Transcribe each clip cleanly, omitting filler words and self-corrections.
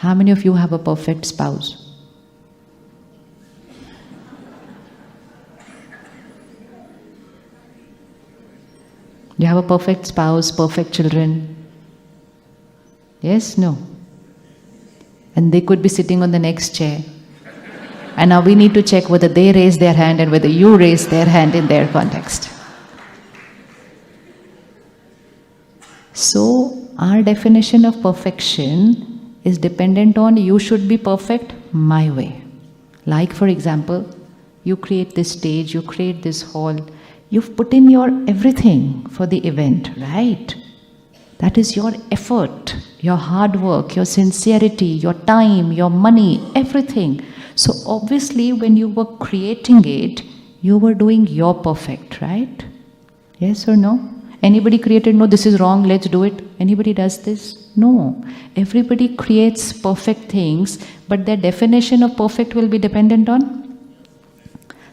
How many of you have a perfect spouse? You have a perfect spouse, perfect children? Yes, no? And they could be sitting on the next chair. And now we need to check whether they raise their hand and whether you raise their hand in their context. So, our definition of perfection is dependent on you should be perfect my way. Like, for example, you create this stage, you create this hall, you've put in your everything for the event, right? That is your effort, your hard work, your sincerity, your time, your money, everything. So obviously when you were creating it, you were doing your perfect, right? Yes or no? Anybody created, no, this is wrong, let's do it. Anybody does this? No. Everybody creates perfect things, but their definition of perfect will be dependent on.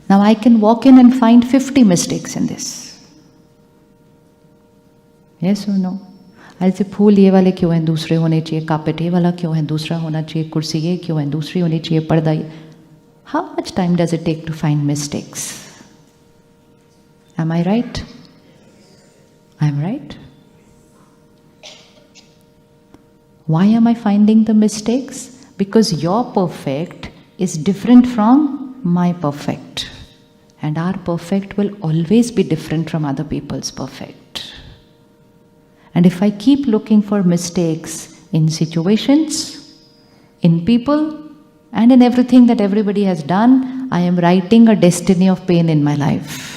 Now I can walk in and find 50 mistakes in this. Yes or no? I'll say, फूल ये वाले क्यों हैं, दूसरे होने चाहिए, carpet ये वाला क्यों है, दूसरा होना चाहिए, कुर्सी ये क्यों है, दूसरी होनी चाहिए, पर्दा ये. How much time does it take to find mistakes? Am I right? I'm right? Why am I finding the mistakes? Because your perfect is different from my perfect. And our perfect will always be different from other people's perfect. And if I keep looking for mistakes in situations, in people, and in everything that everybody has done, I am writing a destiny of pain in my life.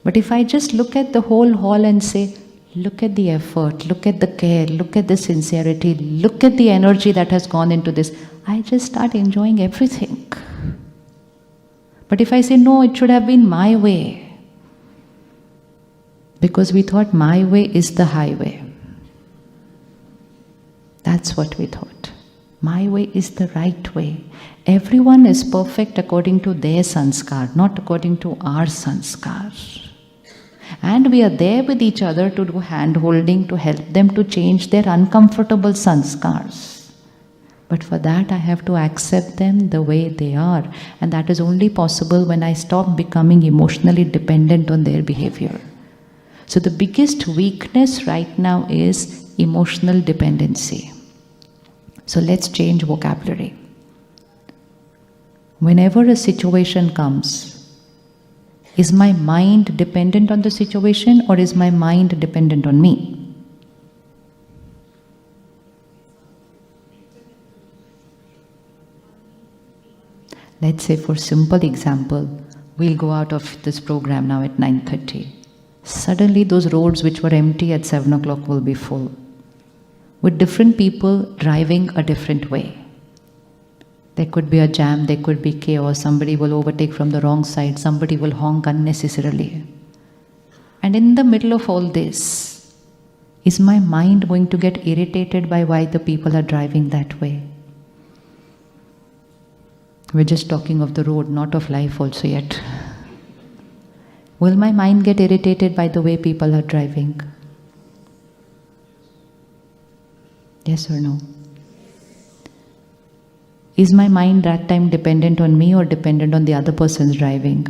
But if I just look at the whole hall and say, look at the effort, look at the care, look at the sincerity, look at the energy that has gone into this, I just start enjoying everything. But if I say, no, it should have been my way, because we thought my way is the highway. That's what we thought. My way is the right way. Everyone is perfect according to their sanskar, not according to our sanskar. And we are there with each other to do hand-holding, to help them to change their uncomfortable sanskars. But for that I have to accept them the way they are. And that is only possible when I stop becoming emotionally dependent on their behavior. So the biggest weakness right now is emotional dependency. So let's change vocabulary. Whenever a situation comes, is my mind dependent on the situation or is my mind dependent on me? Let's say, for simple example, we'll go out of this program now at 9:30. Suddenly those roads which were empty at 7 o'clock will be full, with different people driving a different way. There could be a jam, there could be chaos, somebody will overtake from the wrong side, somebody will honk unnecessarily. And in the middle of all this, is my mind going to get irritated by why the people are driving that way? We're just talking of the road, not of life also yet. Will my mind get irritated by the way people are driving? Yes or no? Is my mind that time dependent on me or dependent on the other person's driving?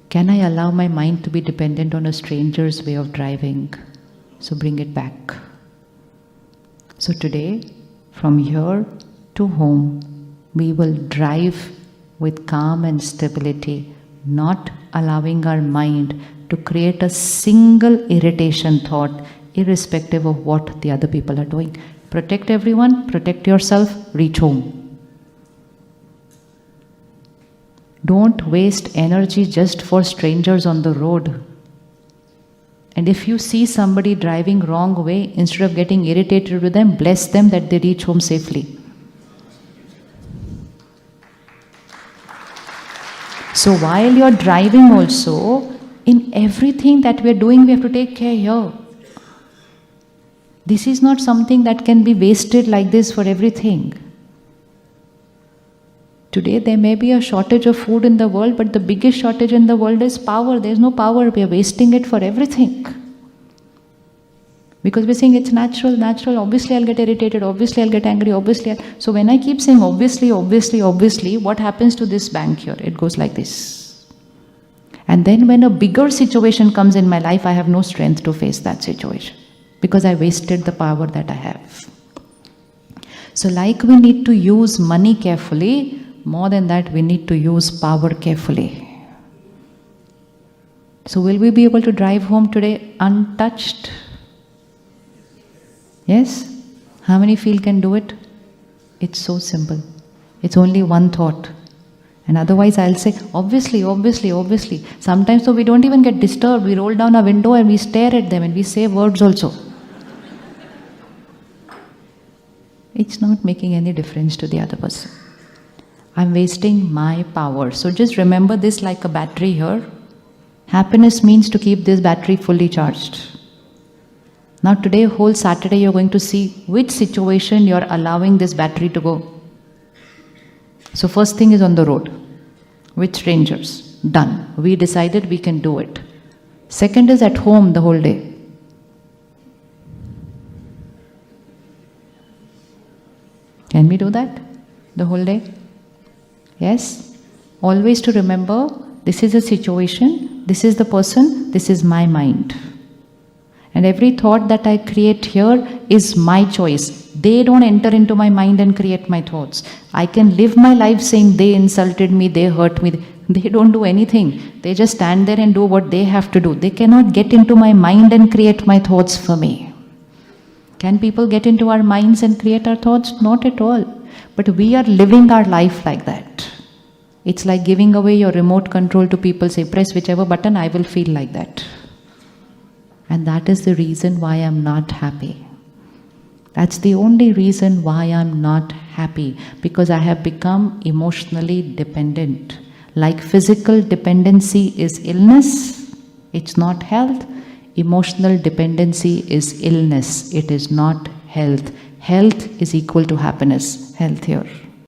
Can I allow my mind to be dependent on a stranger's way of driving? So bring it back. So today, from here to home, we will drive with calm and stability, not allowing our mind to create a single irritation thought, irrespective of what the other people are doing. Protect everyone, protect yourself, reach home. Don't waste energy just for strangers on the road. And if you see somebody driving wrong way, instead of getting irritated with them, bless them that they reach home safely. So while you're driving also, in everything that we're doing, we have to take care here. This is not something that can be wasted like this for everything. Today there may be a shortage of food in the world, but the biggest shortage in the world is power. There's no power, we are wasting it for everything. Because we're saying it's natural, natural, obviously I'll get irritated, obviously I'll get angry, obviously. So when I keep saying obviously, obviously, obviously, what happens to this bank here? It goes like this. And then when a bigger situation comes in my life, I have no strength to face that situation because I wasted the power that I have. So like we need to use money carefully, more than that we need to use power carefully. So will we be able to drive home today untouched? Yes? How many feel can do it? It's so simple. It's only one thought. And otherwise I'll say, obviously, obviously, obviously. Sometimes so we don't even get disturbed. We roll down our window and we stare at them and we say words also. It's not making any difference to the other person. I'm wasting my power. So just remember this like a battery here. Happiness means to keep this battery fully charged. Now today, whole Saturday, you're going to see which situation you're allowing this battery to go. So first thing is on the road. With strangers. Done. We decided we can do it. Second is at home the whole day. Can we do that? The whole day? Yes? Always to remember, this is a situation, this is the person, this is my mind. And every thought that I create here is my choice. They don't enter into my mind and create my thoughts. I can live my life saying they insulted me, they hurt me. They don't do anything. They just stand there and do what they have to do. They cannot get into my mind and create my thoughts for me. Can people get into our minds and create our thoughts? Not at all. But we are living our life like that. It's like giving away your remote control to people. Say, press whichever button, I will feel like that. And that is the reason why I'm not happy. That's the only reason why I'm not happy. Because I have become emotionally dependent. Like physical dependency is illness, it's not health. Emotional dependency is illness, it is not health. Health is equal to happiness. Health here.